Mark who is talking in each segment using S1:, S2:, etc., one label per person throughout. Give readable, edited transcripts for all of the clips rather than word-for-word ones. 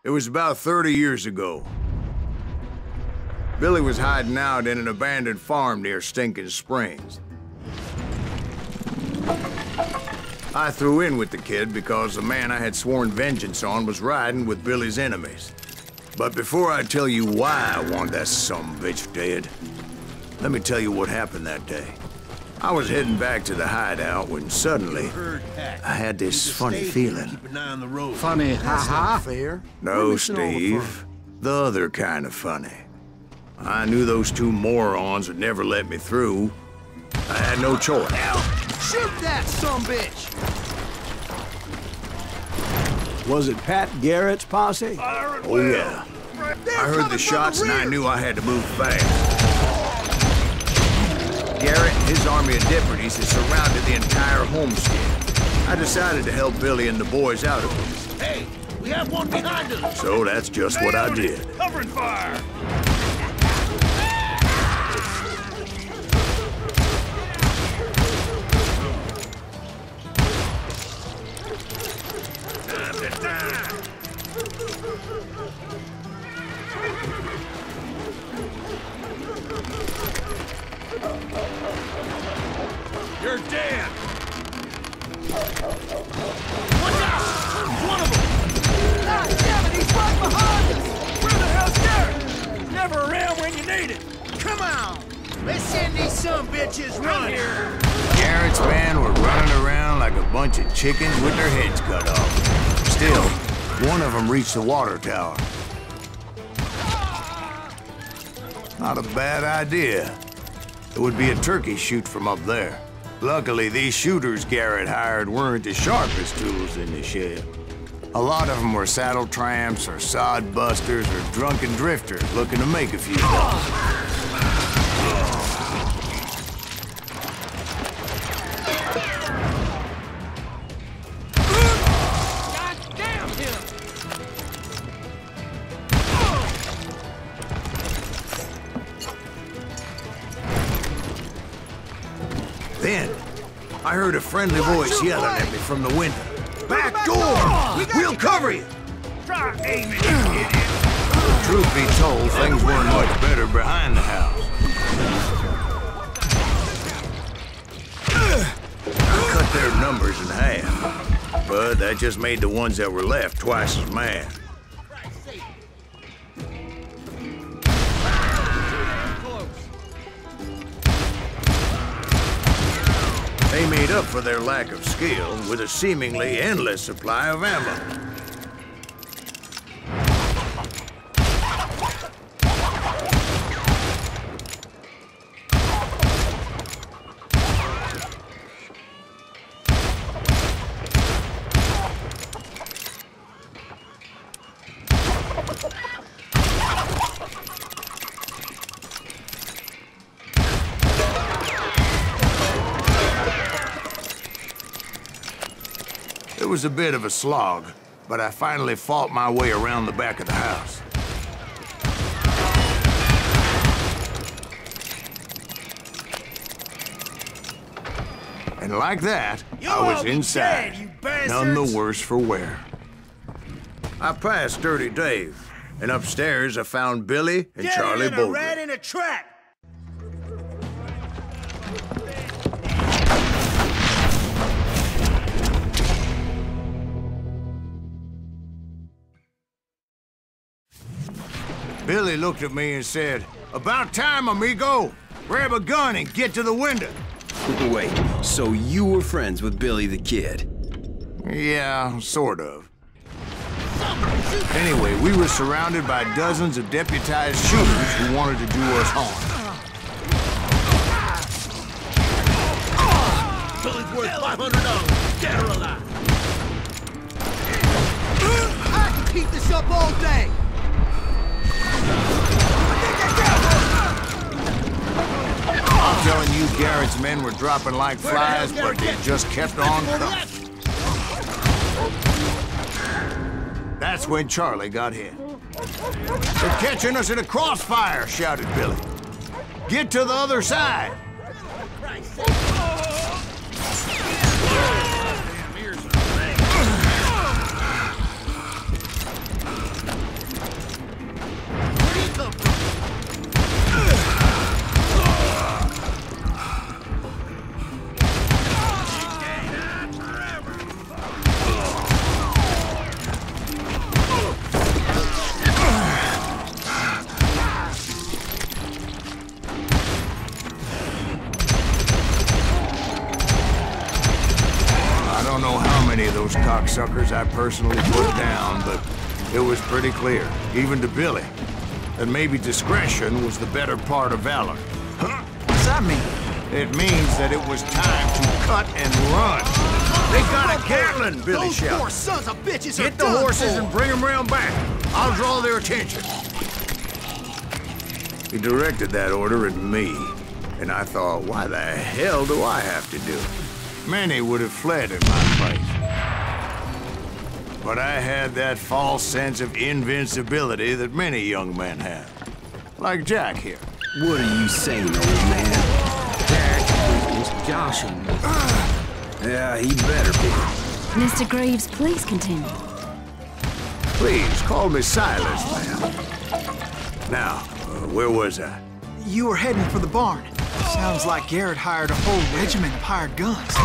S1: It was about 30 years ago. Billy was hiding out in an abandoned farm near Stinking Springs. I threw in with the kid because the man I had sworn vengeance on was riding with Billy's enemies. But before I tell you why I want that sumbitch dead, let me tell you what happened that day. I was heading back to the hideout when suddenly I had this funny feeling.
S2: Funny, haha?
S3: Fair.
S1: No, Steve. The other kind of funny. I knew those two morons would never let me through. I had no choice.
S3: Shoot that sumbitch!
S2: Was it Pat Garrett's posse?
S1: Oh, yeah. I heard the shots and I knew I had to move fast. Garrett and his army of deputies had surrounded the entire homestead. I decided to help Billy and the boys out of it.
S3: Hey, we have one behind us!
S1: So that's just what I did.
S3: Covering fire! You're dead! Watch out! One of them! God damn it, he's right behind us! Where the hell's Garrett? Never around when you need it! Come on! Let's send these sumbitches running!
S1: Garrett's men were running around like a bunch of chickens with their heads cut off. Still, one of them reached the water tower. Not a bad idea. It would be a turkey shoot from up there. Luckily, these shooters Garrett hired weren't the sharpest tools in the shed. A lot of them were saddle tramps or sod busters or drunken drifters looking to make a few bucks. Then, I heard a friendly voice yelling at me from the window. Back door! We'll cover you!
S3: Try aiming, you idiot!
S1: Truth be told, things weren't much better behind the house. I cut their numbers in half, but that just made the ones that were left twice as mad. They made up for their lack of skill with a seemingly endless supply of ammo. It was a bit of a slog, but I finally fought my way around the back of the house. And like that, I was inside, none the worse for wear. I passed Dirty Dave, and upstairs I found Billy and Charlie both.
S3: Rat in a trap!
S1: Billy looked at me and said, "About time, amigo. Grab a gun and get to the window."
S4: Wait, so you were friends with Billy the Kid?
S1: Yeah, sort of. Anyway, we were surrounded by dozens of deputized shooters who wanted to do us harm.
S3: Billy's worth $500, dead or alive. I can keep this up all day.
S1: I'm telling you, Garrett's men were dropping like flies, but they just kept on coming. That's when Charlie got hit. "They're catching us in a crossfire," shouted Billy. "Get to the other side." don't know how many of those cocksuckers I personally put down, but it was pretty clear, even to Billy, that maybe discretion was the better part of valor.
S3: What's that mean?
S1: It means that it was time to cut and run. They got a Gatling, Billy
S3: Those
S1: shouted.
S3: poor sons of bitches are
S1: Get the
S3: done
S1: horses
S3: for.
S1: and bring them round back. I'll draw their attention. He directed that order at me, and I thought, why the hell do I have to do it? Many would have fled in my place. But I had that false sense of invincibility that many young men have. Like Jack here.
S4: What are you saying, old man?
S2: Jack is joshing me.
S4: Yeah, he better be.
S5: Mr. Greaves, please continue.
S1: Please, call me Silas, ma'am. Now, where was I?
S3: You were heading for the barn. Sounds like Garrett hired a whole regiment of hired guns.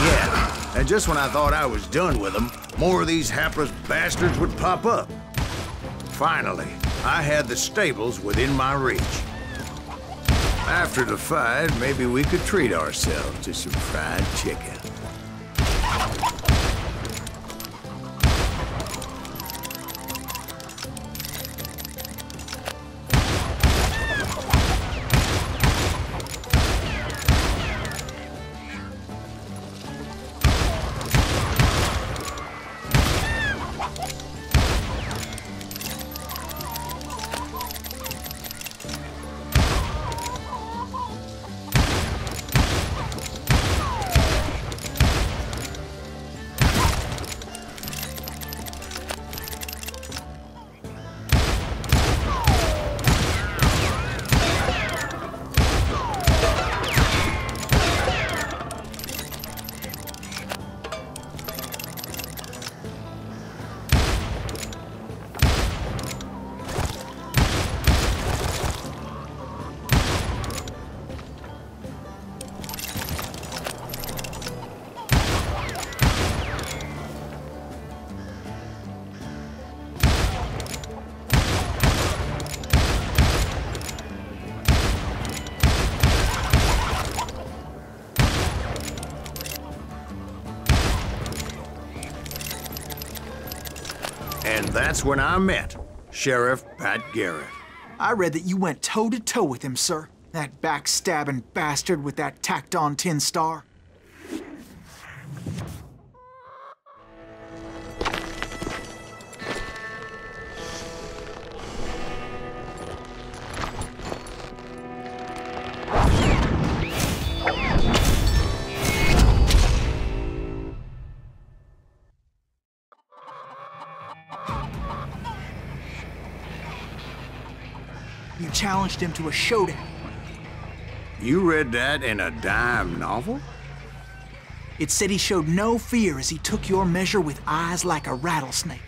S1: Yeah, and just when I thought I was done with them, more of these hapless bastards would pop up. Finally, I had the stables within my reach. After the fight, maybe we could treat ourselves to some fried chicken. And that's when I met Sheriff Pat Garrett.
S3: I read that you went toe-to-toe with him, sir. That backstabbing bastard with that tacked-on tin star. You challenged him to a showdown.
S1: You read that in a dime novel?
S3: It said he showed no fear as he took your measure with eyes like a rattlesnake.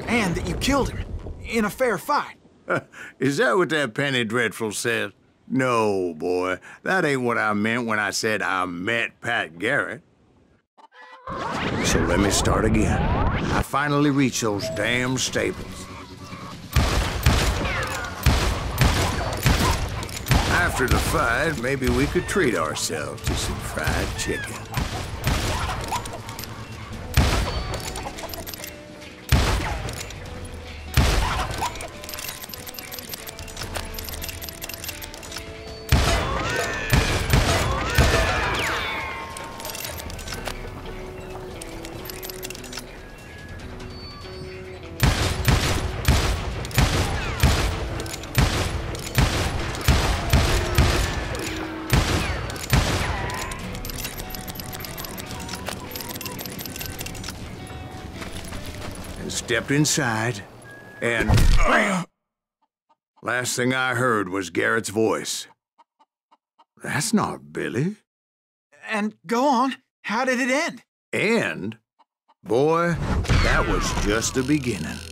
S3: And that you killed him in a fair fight.
S1: Is that what that Penny Dreadful said? No, boy. That ain't what I meant when I said I met Pat Garrett. So let me start again. I finally reached those damn stables. After the fight, maybe we could treat ourselves to some fried chicken. Stepped inside, and last thing I heard was Garrett's voice. That's not Billy.
S3: And go on. How did it end?
S1: And, boy, that was just the beginning.